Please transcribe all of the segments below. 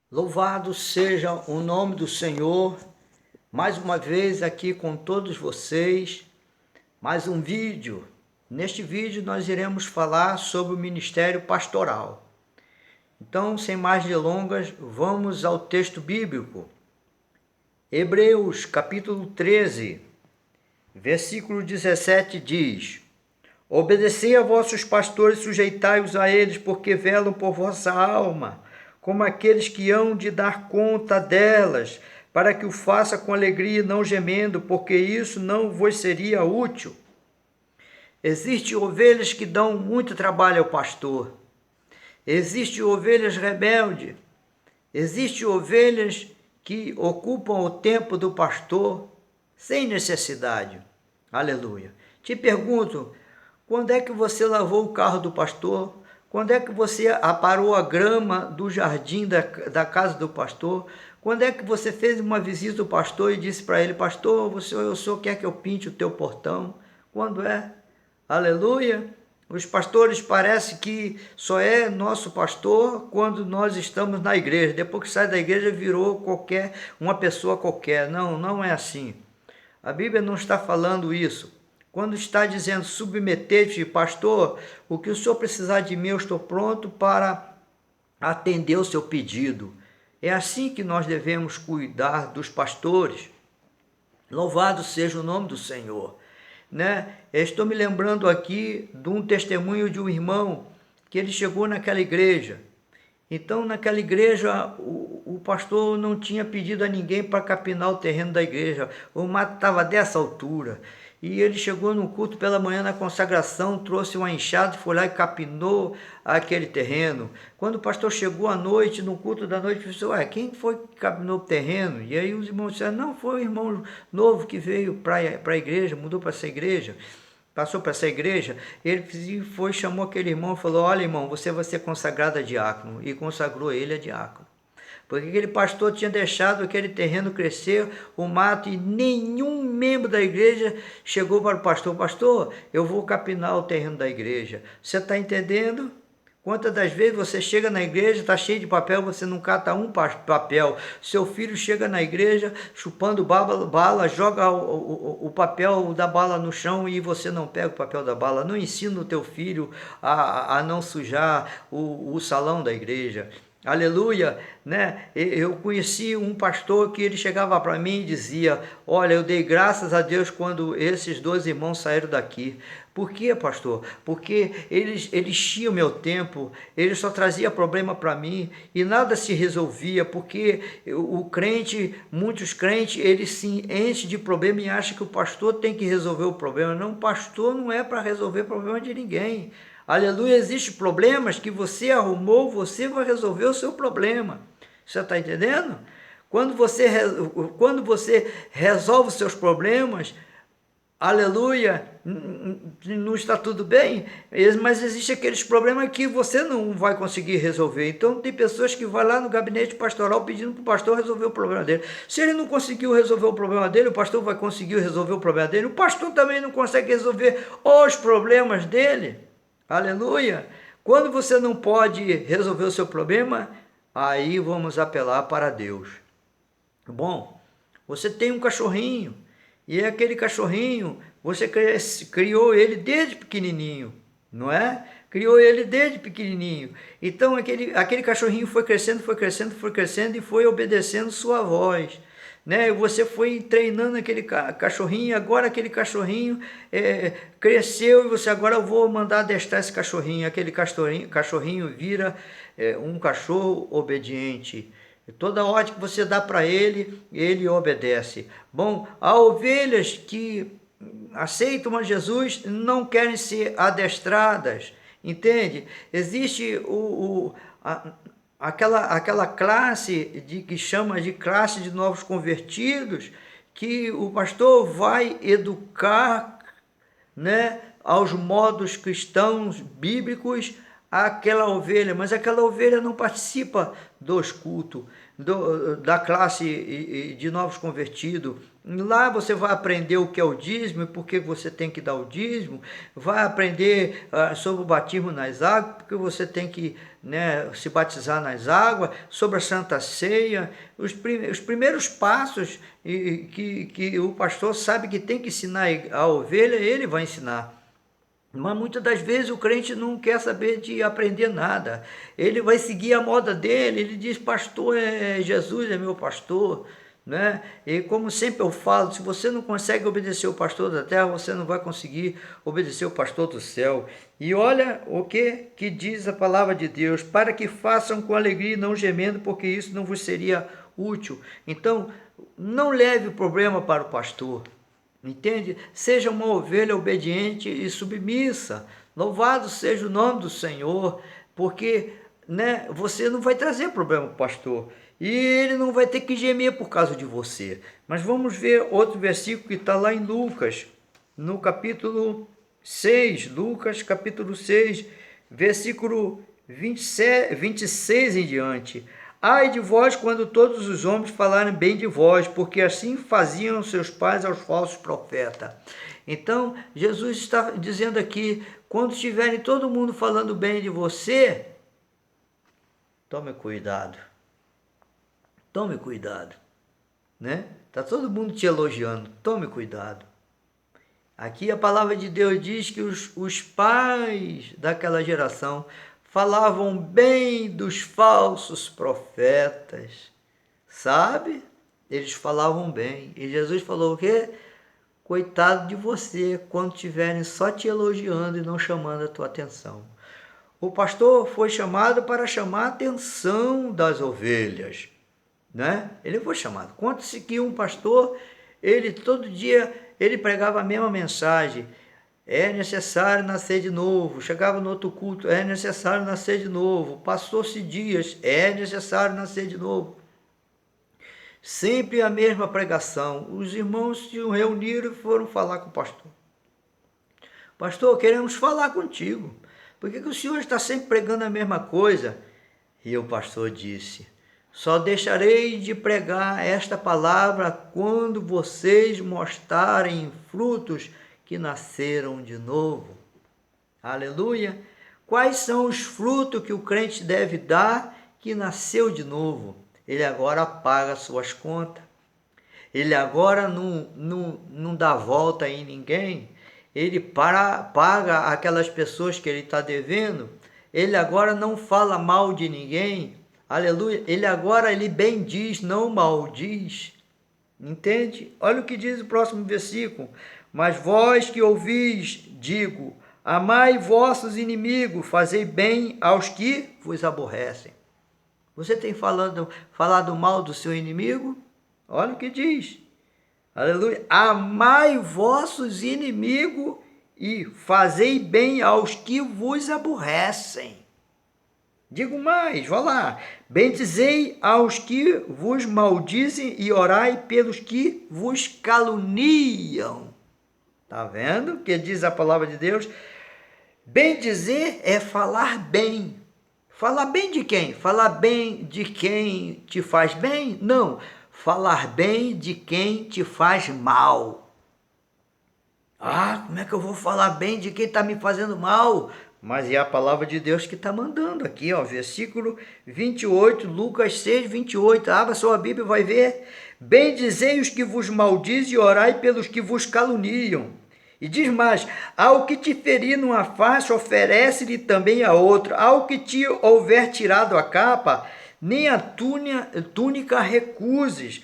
Louvado seja o nome do Senhor, mais uma vez aqui com todos vocês, mais um vídeo. Neste vídeo nós iremos falar sobre o ministério pastoral. Então, sem mais delongas, vamos ao texto bíblico. Hebreus capítulo 13, versículo 17 diz: Obedecei a vossos pastores, sujeitai-os a eles, porque velam por vossa alma, como aqueles que hão de dar conta delas, para que o faça com alegria e não gemendo, porque isso não vos seria útil. Existem ovelhas que dão muito trabalho ao pastor. Existem ovelhas rebeldes. Existem ovelhas que ocupam o tempo do pastor sem necessidade. Aleluia. Te pergunto, quando é que você lavou o carro do pastor? Quando é que você aparou a grama do jardim da casa do pastor? Quando é que você fez uma visita ao pastor e disse para ele: pastor, o senhor quer que eu pinte o teu portão? Quando é? Aleluia! Os pastores parece que só é nosso pastor quando nós estamos na igreja. Depois que sai da igreja virou uma pessoa qualquer. Não, não é assim. A Bíblia não está falando isso. Quando está dizendo submeter-te, pastor, o que o senhor precisar de mim, eu estou pronto para atender o seu pedido. É assim que nós devemos cuidar dos pastores. Louvado seja o nome do Senhor. Eu estou me lembrando aqui de um testemunho de um irmão que ele chegou naquela igreja. Então, naquela igreja, o pastor não tinha pedido a ninguém para capinar o terreno da igreja. O mato estava dessa altura. E ele chegou no culto pela manhã na consagração, trouxe uma enxada, foi lá e capinou aquele terreno. Quando o pastor chegou à noite, no culto da noite, ele disse: ué, quem foi que capinou o terreno? E aí os irmãos disseram: não, foi o irmão novo que veio para a igreja, mudou para essa igreja. Passou para essa igreja, ele foi, chamou aquele irmão e falou: olha, irmão, você vai ser consagrado a diácono. E consagrou ele a diácono. Porque aquele pastor tinha deixado aquele terreno crescer, o mato, e nenhum membro da igreja chegou para o pastor: pastor, eu vou capinar o terreno da igreja. Você está entendendo? Quantas das vezes você chega na igreja, está cheio de papel, você não cata um papel. Seu filho chega na igreja chupando bala, joga o papel da bala no chão e você não pega o papel da bala. Não ensina o teu filho a não sujar o salão da igreja. Aleluia, Eu conheci um pastor que ele chegava para mim e dizia: olha, eu dei graças a Deus quando esses dois irmãos saíram daqui. Por quê, pastor? Porque eles tinham meu tempo, eles só traziam problema para mim e nada se resolvia, porque muitos crentes, eles se enchem de problema e acham que o pastor tem que resolver o problema. Não, pastor não é para resolver problema de ninguém. Aleluia, existem problemas que você arrumou, você vai resolver o seu problema. Você está entendendo? Quando você resolve os seus problemas, aleluia, não está tudo bem, mas existem aqueles problemas que você não vai conseguir resolver. Então tem pessoas que vão lá no gabinete pastoral pedindo para o pastor resolver o problema dele. Se ele não conseguiu resolver o problema dele, o pastor vai conseguir resolver o problema dele. O pastor também não consegue resolver os problemas dele. Aleluia! Quando você não pode resolver o seu problema, aí vamos apelar para Deus. Bom, você tem um cachorrinho, e aquele cachorrinho, você criou ele desde pequenininho, não é? Criou ele desde pequenininho. Então aquele cachorrinho foi crescendo e foi obedecendo sua voz. Você foi treinando aquele cachorrinho, agora aquele cachorrinho cresceu e você: agora eu vou mandar adestrar esse cachorrinho. Aquele cachorrinho vira um cachorro obediente. Toda ordem que você dá para ele, ele obedece. Bom, há ovelhas que aceitam a Jesus, não querem ser adestradas, entende? Existe aquela classe que chama de classe de novos convertidos, que o pastor vai educar, aos modos cristãos bíblicos, aquela ovelha, mas aquela ovelha não participa dos cultos, da classe de novos convertidos. Lá você vai aprender o que é o dízimo e por que você tem que dar o dízimo, vai aprender sobre o batismo nas águas, porque você tem que, né, se batizar nas águas, sobre a Santa Ceia, os primeiros passos que o pastor sabe que tem que ensinar a ovelha, ele vai ensinar. Mas muitas das vezes o crente não quer saber de aprender nada. Ele vai seguir a moda dele, ele diz, pastor, Jesus é meu pastor. Né? E como sempre eu falo, se você não consegue obedecer o pastor da terra, você não vai conseguir obedecer o pastor do céu. E olha o que diz a palavra de Deus, para que façam com alegria e não gemendo, porque isso não vos seria útil. Então, não leve o problema para o pastor. Entende? Seja uma ovelha obediente e submissa. Louvado seja o nome do Senhor, porque, né, você não vai trazer problema para o pastor. E ele não vai ter que gemer por causa de você. Mas vamos ver outro versículo que está lá em Lucas, no capítulo 6. Lucas, capítulo 6, versículo 26 em diante. Ai de vós quando todos os homens falarem bem de vós, porque assim faziam seus pais aos falsos profetas. Então, Jesus está dizendo aqui, quando estiverem todo mundo falando bem de você, tome cuidado. Tome cuidado, né? Tá todo mundo te elogiando, tome cuidado. Aqui a palavra de Deus diz que os pais daquela geração falavam bem dos falsos profetas, sabe? Eles falavam bem. E Jesus falou o quê? Coitado de você quando estiverem só te elogiando e não chamando a tua atenção. O pastor foi chamado para chamar a atenção das ovelhas, né? Ele foi chamado. Conta-se que um pastor, ele todo dia, ele pregava a mesma mensagem. É necessário nascer de novo. Chegava no outro culto, é necessário nascer de novo. Passou-se dias, é necessário nascer de novo. Sempre a mesma pregação. Os irmãos se reuniram e foram falar com o pastor. Pastor, queremos falar contigo. Por que o senhor está sempre pregando a mesma coisa? E o pastor disse, só deixarei de pregar esta palavra quando vocês mostrarem frutos que nasceram de novo. Aleluia! Quais são os frutos que o crente deve dar que nasceu de novo? Ele agora paga suas contas. Ele agora não dá volta em ninguém. Ele paga aquelas pessoas que ele está devendo. Ele agora não fala mal de ninguém. Aleluia! Ele bendiz, não maldiz. Entende? Olha o que diz o próximo versículo. Mas vós que ouvis, digo, amai vossos inimigos, fazei bem aos que vos aborrecem. Você tem falado mal do seu inimigo? Olha o que diz. Aleluia. Amai vossos inimigos e fazei bem aos que vos aborrecem. Digo mais, vá lá. Bendizei aos que vos maldizem e orai pelos que vos caluniam. Está vendo o que diz a palavra de Deus? Bendizer é falar bem. Falar bem de quem? Falar bem de quem te faz bem? Não. Falar bem de quem te faz mal. Ah, como é que eu vou falar bem de quem está me fazendo mal? Mas é a palavra de Deus que está mandando aqui, ó, versículo 28, Lucas 6, 28. Abra sua Bíblia e vai ver. Bendizei os que vos maldizem e orai pelos que vos caluniam. E diz mais, ao que te ferir numa face, oferece-lhe também a outra. Ao que te houver tirado a capa, nem a túnica recuses.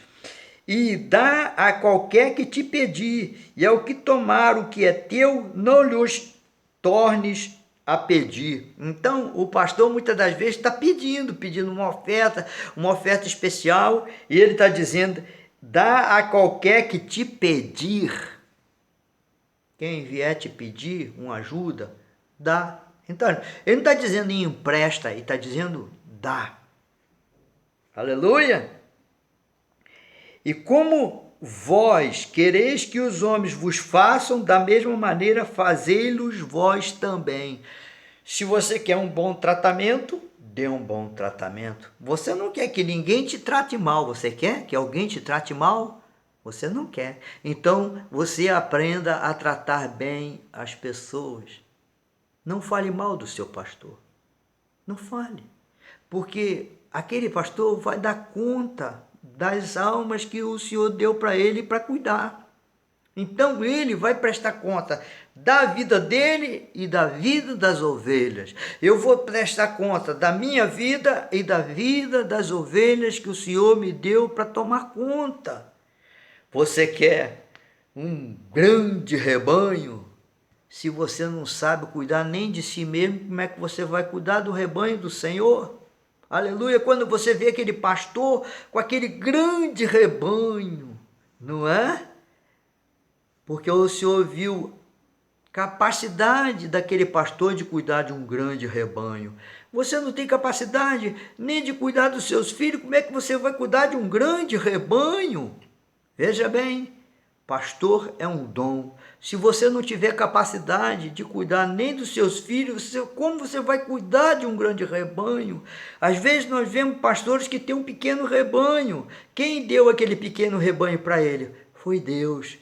E dá a qualquer que te pedir. E ao que tomar o que é teu, não lhes tornes a pedir. Então, o pastor muitas das vezes está pedindo uma oferta especial, e ele está dizendo, dá a qualquer que te pedir. Quem vier te pedir uma ajuda, dá. Então, ele não está dizendo empresta, ele está dizendo dá. Aleluia! E como vós quereis que os homens vos façam, da mesma maneira fazei-los vós também. Se você quer um bom tratamento, dê um bom tratamento. Você não quer que ninguém te trate mal, você quer que alguém te trate mal? Você não quer. Então, você aprenda a tratar bem as pessoas. Não fale mal do seu pastor. Não fale. Porque aquele pastor vai dar conta das almas que o Senhor deu para ele para cuidar. Então ele vai prestar conta da vida dele e da vida das ovelhas. Eu vou prestar conta da minha vida e da vida das ovelhas que o Senhor me deu para tomar conta. Você quer um grande rebanho? Se você não sabe cuidar nem de si mesmo, como é que você vai cuidar do rebanho do Senhor? Aleluia! Quando você vê aquele pastor com aquele grande rebanho, não é? Porque o Senhor viu capacidade daquele pastor de cuidar de um grande rebanho. Você não tem capacidade nem de cuidar dos seus filhos, como é que você vai cuidar de um grande rebanho? Veja bem, pastor é um dom. Se você não tiver capacidade de cuidar nem dos seus filhos, como você vai cuidar de um grande rebanho? Às vezes nós vemos pastores que têm um pequeno rebanho. Quem deu aquele pequeno rebanho para ele? Foi Deus.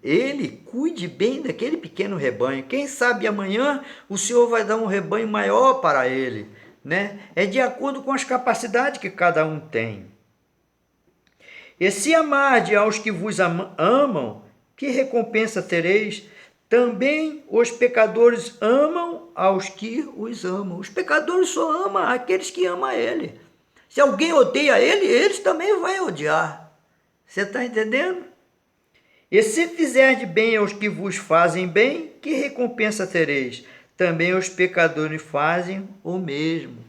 Ele cuide bem daquele pequeno rebanho. Quem sabe amanhã o Senhor vai dar um rebanho maior para ele, né? É de acordo com as capacidades que cada um tem. E se amarde aos que vos amam, que recompensa tereis? Também os pecadores amam aos que os amam. Os pecadores só amam aqueles que amam a ele. Se alguém odeia ele, eles também vão odiar. Você está entendendo? E se fizerdes bem aos que vos fazem bem, que recompensa tereis? Também os pecadores fazem o mesmo.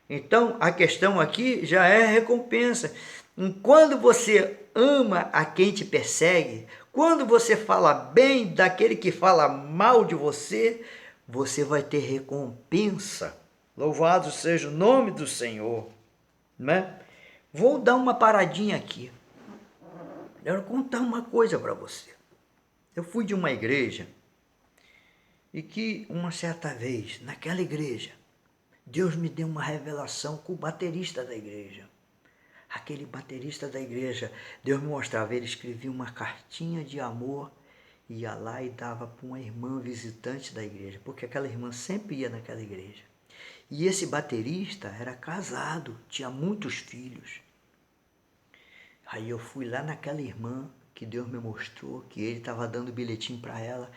Então, a questão aqui já é recompensa. Quando você ama a quem te persegue, quando você fala bem daquele que fala mal de você, você vai ter recompensa. Louvado seja o nome do Senhor, né? Vou dar uma paradinha aqui. Eu quero contar uma coisa para você. Eu fui de uma igreja e que uma certa vez, naquela igreja, Deus me deu uma revelação com o baterista da igreja. Aquele baterista da igreja, Deus me mostrava, ele escrevia uma cartinha de amor, ia lá e dava para uma irmã visitante da igreja, porque aquela irmã sempre ia naquela igreja. E esse baterista era casado, tinha muitos filhos. Aí eu fui lá naquela irmã que Deus me mostrou, que ele estava dando bilhetinho para ela.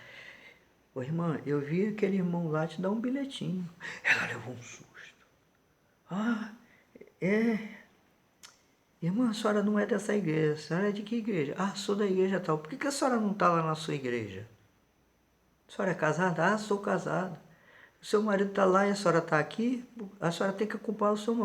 Ô irmã, eu vi aquele irmão lá te dar um bilhetinho. Ela levou um susto. Ah, é... Irmã, a senhora não é dessa igreja, a senhora é de que igreja? Ah, sou da igreja tal. Por que a senhora não está lá na sua igreja? A senhora é casada? Ah, sou casada. O seu marido está lá e a senhora está aqui? A senhora tem que acompanhar o seu marido.